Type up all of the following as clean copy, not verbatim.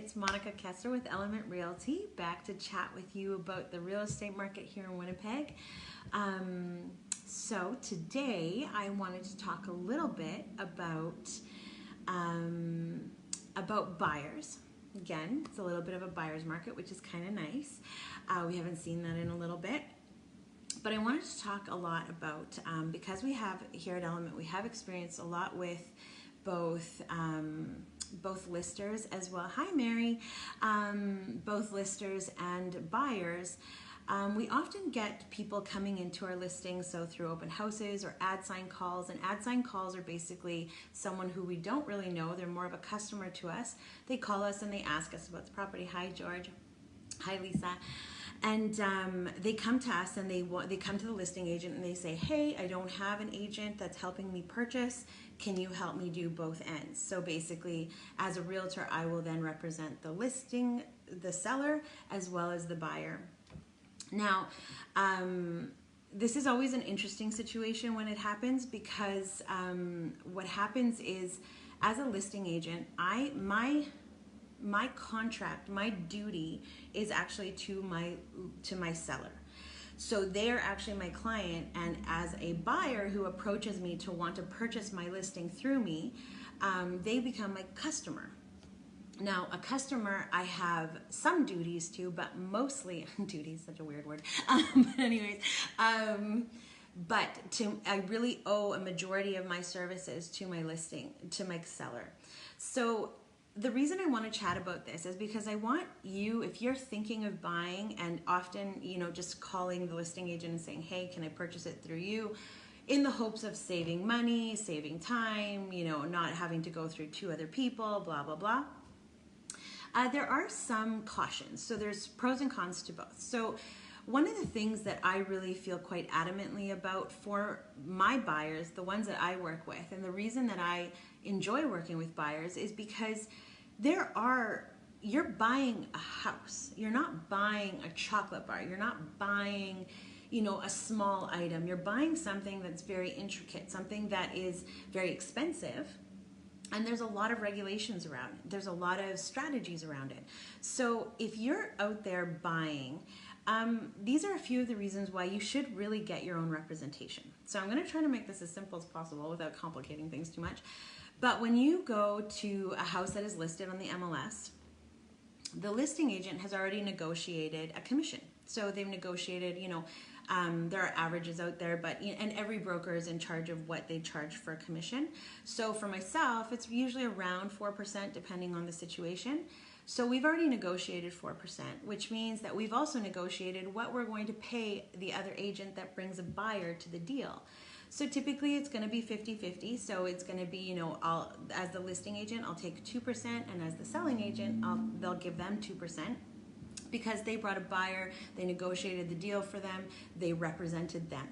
It's Monica Kessler with Element Realty, back to chat with you about the real estate market here in Winnipeg. So today I wanted to talk a little bit about buyers. Again, it's a little bit of a buyer's market, which is kind of nice. We haven't seen that in a little bit. But I wanted to talk a lot about, because we have here at Element, we have experienced a lot with both listers as well. Hi, Mary. Both listers and buyers. We often get people coming into our listings, so through open houses or ad sign calls. And ad sign calls are basically someone who we don't really know. They're more of a customer to us. They call us and they ask us about the property. Hi, George. Hi, Lisa. And they come to us and they come to the listing agent and they say, hey, I don't have an agent that's helping me purchase. Can you help me do both ends? So basically, as a realtor, I will then represent the seller, as well as the buyer. Now, this is always an interesting situation when it happens, because what happens is, as a listing agent, my contract, my duty is actually to my seller. So they're actually my client, and as a buyer who approaches me to want to purchase my listing through me, they become my customer. Now, a customer, I have some duties to, but mostly, duty is such a weird word, but anyways, I really owe a majority of my services to my listing, to my seller. So the reason I want to chat about this is because I want you, if you're thinking of buying, and often, just calling the listing agent and saying, hey, can I purchase it through you? In the hopes of saving money, saving time, not having to go through two other people, blah, blah, blah. There are some cautions. So there's pros and cons to both. So one of the things that I really feel quite adamantly about for my buyers, the ones that I work with, and the reason that I enjoy working with buyers is because you're buying a house. You're not buying a chocolate bar. You're not buying, a small item. You're buying something that's very intricate, something that is very expensive. And there's a lot of regulations around it. There's a lot of strategies around it. So if you're out there buying, these are a few of the reasons why you should really get your own representation. So I'm going to try to make this as simple as possible without complicating things too much. But when you go to a house that is listed on the MLS, the listing agent has already negotiated a commission. So they've negotiated, there are averages out there, and every broker is in charge of what they charge for a commission. So for myself, it's usually around 4% depending on the situation. So we've already negotiated 4%, which means that we've also negotiated what we're going to pay the other agent that brings a buyer to the deal. So typically it's going to be 50-50. So it's going to be, as the listing agent, I'll take 2%, and as the selling agent, they'll give them 2%. Because they brought a buyer, they negotiated the deal for them, they represented them.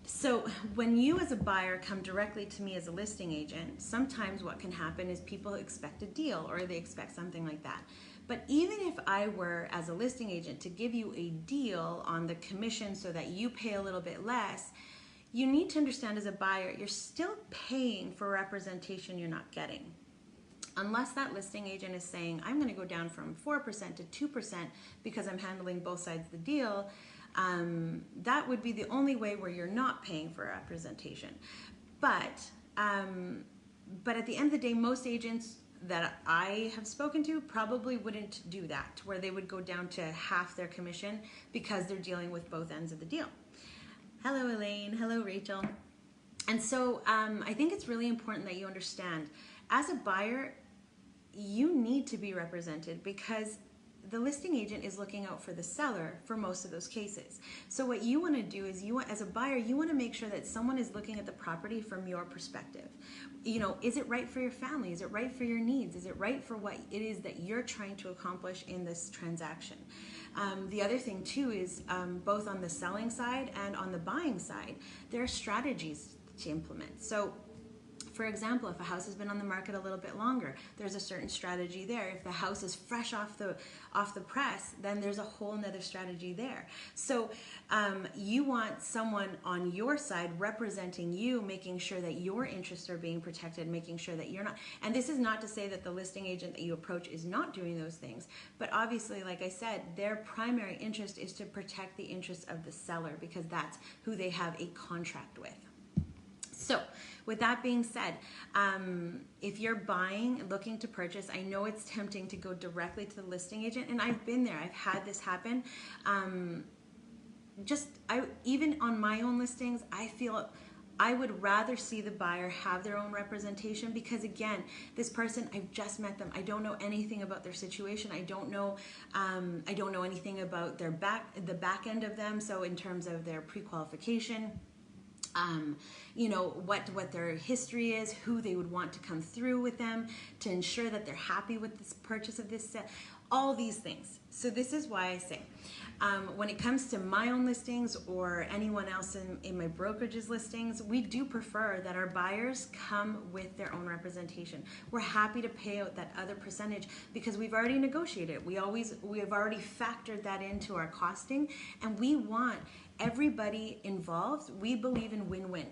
So when you as a buyer come directly to me as a listing agent, sometimes what can happen is people expect a deal, or they expect something like that. But even if I were, as a listing agent, to give you a deal on the commission so that you pay a little bit less, you need to understand, as a buyer, you're still paying for representation you're not getting. Unless that listing agent is saying, I'm going to go down from 4% to 2% because I'm handling both sides of the deal, that would be the only way where you're not paying for representation. But at the end of the day, most agents that I have spoken to probably wouldn't do that, where they would go down to half their commission because they're dealing with both ends of the deal. Hello, Elaine. Hello, Rachel. And so I think it's really important that you understand, as a buyer, you need to be represented, because the listing agent is looking out for the seller for most of those cases. So what you want to do is, as a buyer, you want to make sure that someone is looking at the property from your perspective. Is it right for your family? Is it right for your needs? Is it right for what it is that you're trying to accomplish in this transaction? The other thing too is, both on the selling side and on the buying side, there are strategies to implement. So For example, if a house has been on the market a little bit longer, there's a certain strategy there. If the house is fresh off the press, then there's a whole nother strategy there. So you want someone on your side representing you, making sure that your interests are being protected, making sure that you're not, and this is not to say that the listing agent that you approach is not doing those things, but obviously, like I said, their primary interest is to protect the interests of the seller, because that's who they have a contract with. So with that being said, if you're buying, looking to purchase, I know it's tempting to go directly to the listing agent, and I've been there. I've had this happen. Even on my own listings, I feel I would rather see the buyer have their own representation, because again, this person, I've just met them. I don't know anything about their situation. I don't know anything about the back end of them. So in terms of their pre-qualification, what their history is, who they would want to come through with them to ensure that they're happy with this purchase of this set, all these things. So this is why I say, when it comes to my own listings or anyone else in my brokerage's listings, we do prefer that our buyers come with their own representation. We're happy to pay out that other percentage because we've already negotiated. We have already factored that into our costing, and we want everybody involved. We believe in win-win.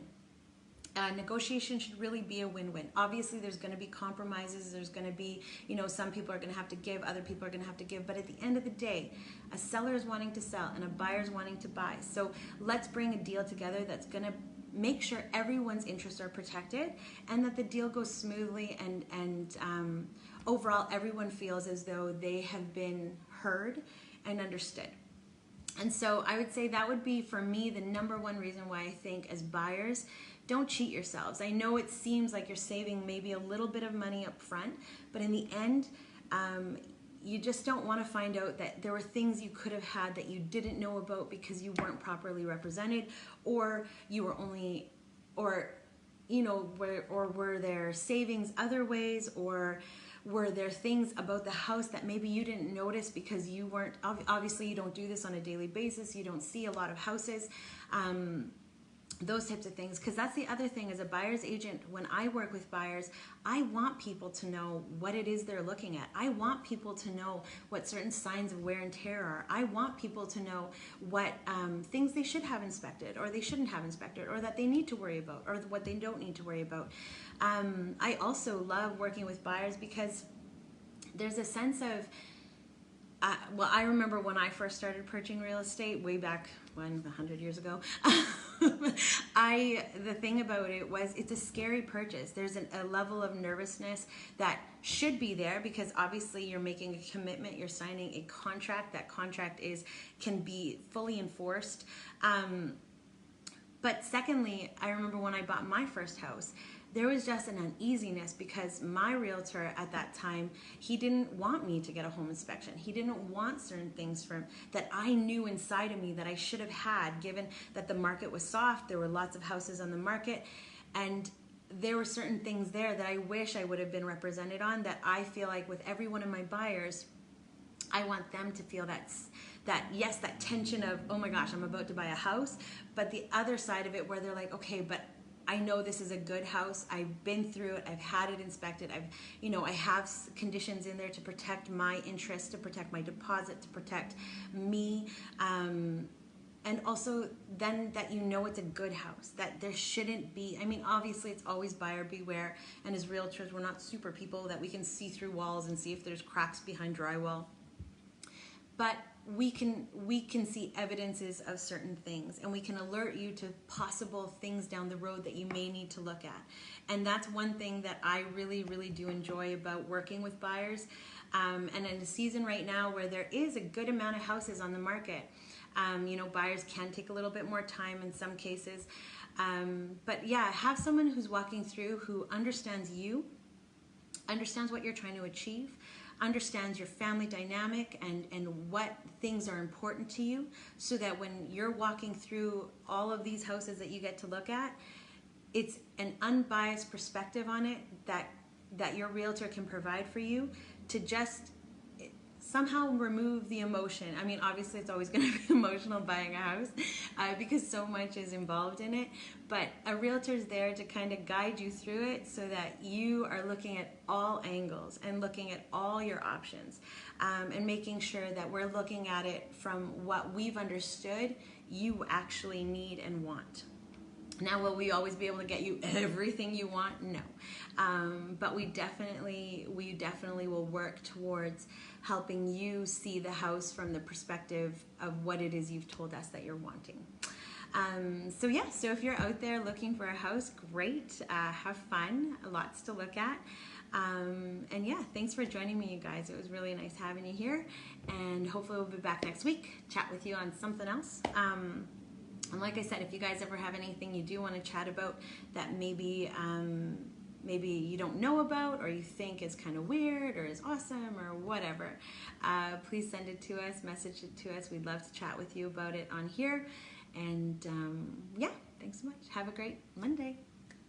Negotiation should really be a win-win. Obviously, there's going to be compromises. There's going to be, some people are going to have to give, other people are going to have to give. But at the end of the day, a seller is wanting to sell and a buyer is wanting to buy. So let's bring a deal together that's going to make sure everyone's interests are protected and that the deal goes smoothly, and overall, everyone feels as though they have been heard and understood. And so I would say that would be, for me, the number one reason why I think as buyers, don't cheat yourselves. I know it seems like you're saving maybe a little bit of money up front, but in the end, you just don't want to find out that there were things you could have had that you didn't know about because you weren't properly represented, or you were only, or were there savings other ways, or were there things about the house that maybe you didn't notice because you weren't, obviously you don't do this on a daily basis, you don't see a lot of houses, those types of things. Because that's the other thing, as a buyer's agent, when I work with buyers, I want people to know what it is they're looking at. I want people to know what certain signs of wear and tear are. I want people to know what things they should have inspected or they shouldn't have inspected, or that they need to worry about, or what they don't need to worry about. I also love working with buyers because there's a sense of, I remember when I first started purchasing real estate way back when, 100 years ago, the thing about it was it's a scary purchase. There's a level of nervousness that should be there because obviously you're making a commitment, you're signing a contract. That contract can be fully enforced. But secondly, I remember when I bought my first house, there was just an uneasiness because my realtor at that time, he didn't want me to get a home inspection. He didn't want certain things that I knew inside of me that I should have had, given that the market was soft. There were lots of houses on the market, and there were certain things there that I wish I would have been represented on, that I feel like with every one of my buyers, I want them to feel that tension of, oh my gosh, I'm about to buy a house, but the other side of it where they're like, okay, but I know this is a good house. I've been through it. I've had it inspected. I have conditions in there to protect my interests, to protect my deposit, to protect me. And also then that it's a good house, that there shouldn't be, obviously it's always buyer beware. And as realtors, we're not super people that we can see through walls and see if there's cracks behind drywall. But we can see evidences of certain things, and we can alert you to possible things down the road that you may need to look at. And that's one thing that I really, really do enjoy about working with buyers. And in a season right now where there is a good amount of houses on the market, buyers can take a little bit more time in some cases. But yeah, have someone who's walking through who understands you, understands what you're trying to achieve, understands your family dynamic and what things are important to you, so that when you're walking through all of these houses that you get to look at, it's an unbiased perspective on it that your realtor can provide for you, to just somehow remove the emotion. I mean, obviously it's always going to be emotional buying a house because so much is involved in it, but a realtor is there to kind of guide you through it so that you are looking at all angles and looking at all your options, and making sure that we're looking at it from what we've understood you actually need and want. Now, will we always be able to get you everything you want? No. But we definitely will work towards helping you see the house from the perspective of what it is you've told us that you're wanting. So if you're out there looking for a house, great. Have fun. Lots to look at. And yeah, thanks for joining me, you guys. It was really nice having you here. And hopefully we'll be back next week, chat with you on something else. And like I said, if you guys ever have anything you do want to chat about that maybe you don't know about, or you think is kind of weird or is awesome or whatever, please send it to us, message it to us. We'd love to chat with you about it on here. And yeah, thanks so much. Have a great Monday.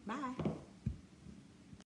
Bye.